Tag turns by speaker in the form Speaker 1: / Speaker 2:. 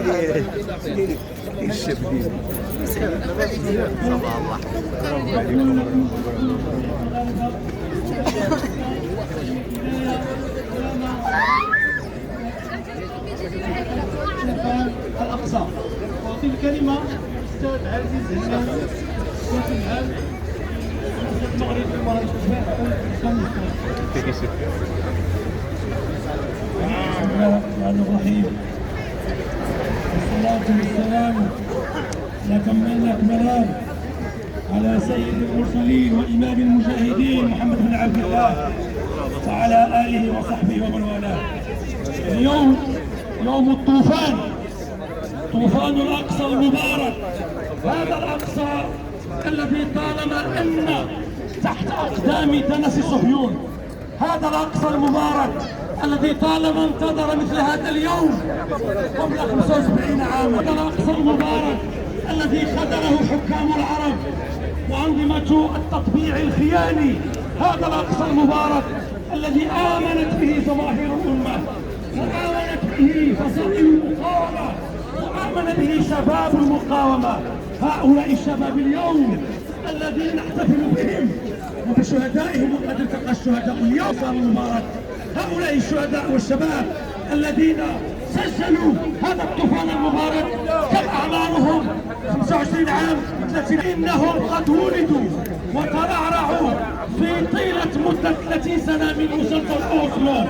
Speaker 1: الشباب
Speaker 2: الأقصى. أعطي الكلمة أستاذ عزيز هناوي وكيل العام المغرب للمرأة بسم الله الرحمن الرحيم. والصلاة والسلام لكملنا كملان على سيد المرسلين وإمام المجاهدين محمد بن عبد الله وعلى آله وصحبه ومن والاه. اليوم يوم الطوفان، طوفان الأقصى المبارك. هذا الأقصى الذي طالما أن تحت أقدام دنس صهيون، هذا الأقصى المبارك الذي طالما انتظر مثل هذا اليوم قبل 75 عاما، هذا الأقصى المبارك الذي خذله حكام العرب وأنظمة التطبيع الخياني، هذا الأقصى المبارك الذي آمنت به جماهير الأمة وآمنت به فصائل المقاومة وآمن به شباب المقاومة. هؤلاء الشباب اليوم الذين نحتفل بهم وبشهدائهم، وقد التقى الشهداء اليوم المبارك. هؤلاء الشهداء والشباب الذين سجلوا هذا الطوفان المبارك، كم أعمارهم؟ 25 عام، 30. إنهم قد ولدوا وترعرعوا في طيلة مدة 30 سنة من مسلسل أوسلو.